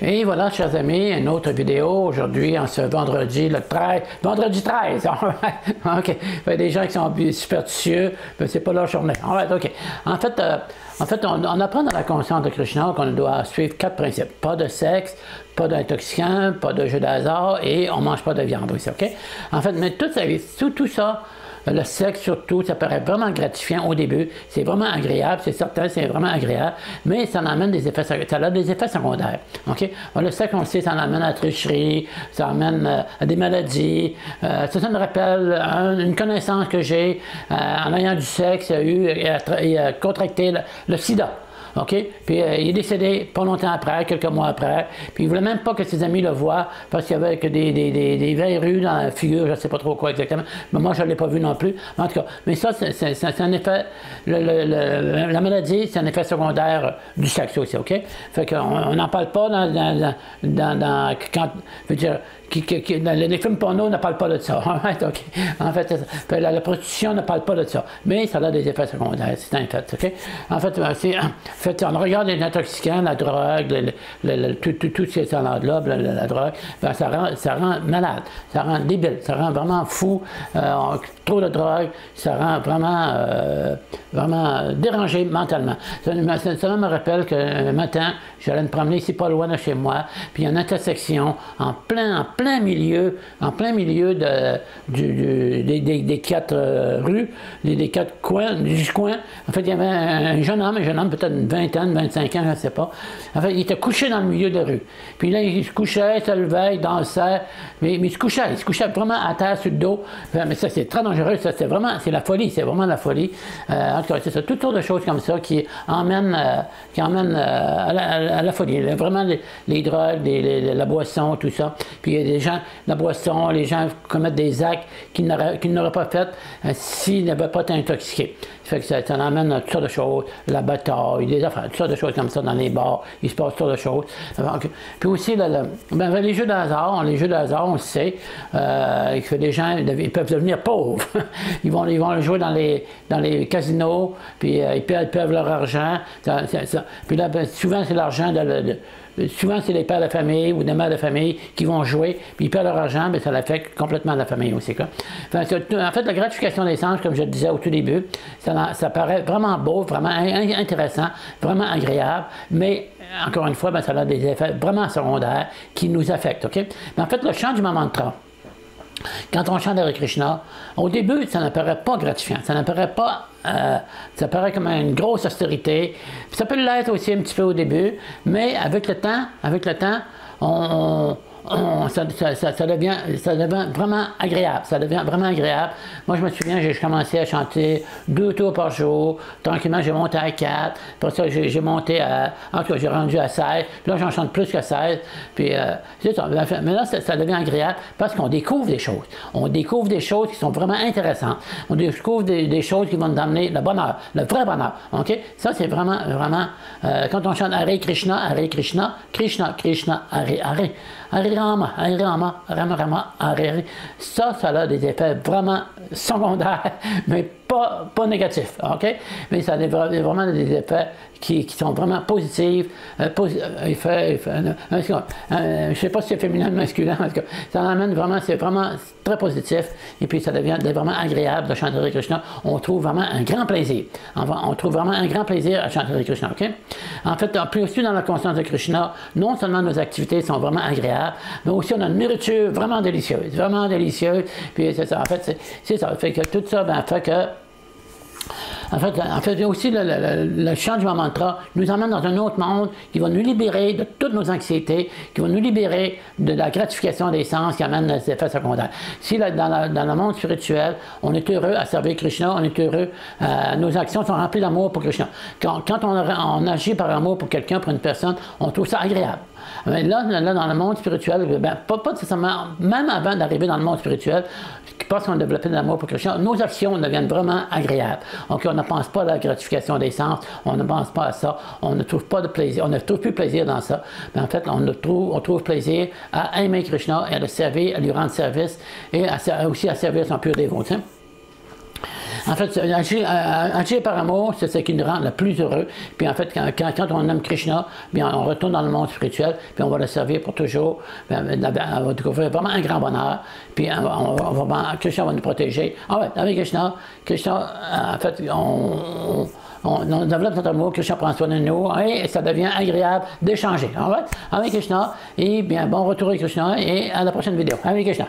Et voilà, chers amis, une autre vidéo aujourd'hui, en ce vendredi, le 13, vendredi 13, ok, il y a des gens qui sont superstitieux, mais c'est pas leur journée, ok. En fait, on apprend dans la conscience de Krishna qu'on doit suivre 4 principes, pas de sexe, pas d'intoxicants, pas de jeux de hasard, et on mange pas de viande aussi, ok. En fait, mais tout ça, le sexe surtout, ça paraît vraiment gratifiant au début, c'est vraiment agréable, c'est certain, c'est vraiment agréable, mais ça amène des effets, ça a des effets secondaires, ok? Le sexe, on le sait, ça amène à la tricherie, ça amène à des maladies, ça me rappelle une connaissance que j'ai, en ayant du sexe, il a contracté le sida. OK? Puis il est décédé pas longtemps après, quelques mois après. Puis il voulait même pas que ses amis le voient parce qu'il y avait que des verrues dans la figure, je ne sais pas trop quoi exactement. Mais moi, je ne l'ai pas vu non plus. En tout cas, mais ça, c'est un effet, la maladie, c'est un effet secondaire du sexe aussi, OK? Fait qu'on n'en parle pas quand, je veux dire, les films porno ne parlent pas de ça. Okay. En fait, la prostitution ne parle pas de ça. Mais ça a des effets secondaires, c'est un fait. Okay? En fait, on regarde les intoxicants, la drogue, tout ce qui est là, la drogue, ben, ça rend malade, ça rend débile, ça rend vraiment fou. Trop de drogue, ça rend vraiment dérangé mentalement. Ça me rappelle qu'un matin, j'allais me promener ici pas loin de chez moi, puis il y a une intersection en plein milieu des 4 rues, des 4 coins, du coin. En fait, il y avait un jeune homme peut-être une vingtaine, 25 ans, je ne sais pas. En fait, il était couché dans le milieu de la rue. Puis là, il se couchait, il se levait, il dansait, mais il se couchait vraiment à terre sur le dos. Mais ça, c'est très dangereux, ça, c'est la folie, c'est vraiment la folie. En tout cas, c'est ça, toutes sortes de choses comme ça qui emmènent à la folie. Vraiment, les drogues, la boisson, tout ça. Puis il y a des gens, la boisson, les gens commettent des actes qu'ils n'auraient pas fait s'ils n'avaient pas été intoxiqués. Ça fait que ça emmène à toutes sortes de choses, la bataille, des affaires, toutes sortes de choses comme ça dans les bars, il se passe toutes sortes de choses. Puis aussi, les jeux de hasard, on le sait, que les gens ils peuvent devenir pauvres. ils vont jouer dans les casinos, puis ils perdent leur argent. Puis là, souvent, c'est l'argent souvent, c'est les pères de famille ou des mères de famille qui vont jouer, puis ils perdent leur argent, mais ça l'affecte complètement la famille aussi. Quoi. En fait, la gratification des sens, comme je le disais au tout début, ça paraît vraiment beau, vraiment intéressant, vraiment agréable, mais encore une fois, ben, ça a des effets vraiment secondaires qui nous affectent. Okay? Mais en fait, le chant du mantra, quand on chante Hare Krishna, au début, ça ne paraît pas gratifiant, ça ne paraît pas, ça paraît comme une grosse austérité. Ça peut l'être aussi un petit peu au début, mais avec le temps, ça devient vraiment agréable. Ça devient vraiment agréable. Moi, je me souviens, j'ai commencé à chanter 2 tours par jour. Tranquillement, j'ai monté à 4. Après ça, j'ai monté à... En tout cas, j'ai rendu à 16. Puis là, j'en chante plus que 16. Puis, c'est ça. Mais là, ça devient agréable parce qu'on découvre des choses. On découvre des choses qui sont vraiment intéressantes. On découvre des choses qui vont nous amener le bonheur, le vrai bonheur. OK? Ça, c'est vraiment... quand on chante Hare Krishna, Krishna, Krishna, Hare. Hare Rama, Rama Rama, Hare. Ça a des effets vraiment secondaires, mais pas négatifs, OK? Mais ça a vraiment des effets qui sont vraiment positifs. Je ne sais pas si c'est féminin ou masculin, en tout cas, ça amène vraiment, c'est vraiment très positif, et puis ça devient vraiment agréable de chanter Hare Krishna. On trouve vraiment un grand plaisir. On trouve vraiment un grand plaisir à chanter Hare Krishna, OK? En fait, plus aussi dans la conscience de Krishna, non seulement nos activités sont vraiment agréables, mais aussi on a une nourriture vraiment délicieuse, puis c'est ça, en fait, c'est ça, fait que tout ça, ben, fait que En fait, aussi le chant du mantra nous emmène dans un autre monde qui va nous libérer de toutes nos anxiétés, qui va nous libérer de la gratification des sens qui amène des effets secondaires. Si dans le monde spirituel, on est heureux à servir Krishna, on est heureux, nos actions sont remplies d'amour pour Krishna. Quand on agit par amour pour quelqu'un, pour une personne, on trouve ça agréable. Mais là, dans le monde spirituel, ben, pas nécessairement, même avant d'arriver dans le monde spirituel, parce qu'on a développé de l'amour pour Krishna, nos actions deviennent vraiment agréables. Donc, on ne pense pas à la gratification des sens, on ne pense pas à ça, on ne trouve pas de plaisir, on ne trouve plus plaisir dans ça. Mais en fait, on trouve plaisir à aimer Krishna et à le servir, à lui rendre service et aussi à servir son pur dévot. En fait, agir par amour, c'est ce qui nous rend le plus heureux. Puis en fait, quand on aime Krishna, bien, on retourne dans le monde spirituel, puis on va le servir pour toujours. Bien, on va découvrir vraiment un grand bonheur. Puis Krishna va nous protéger. Ah ouais, avec Krishna, en fait, on développe notre amour, Krishna prend soin de nous, et ça devient agréable d'échanger. En fait, avec Krishna, et bien, bon retour avec Krishna, et à la prochaine vidéo. Avec Krishna.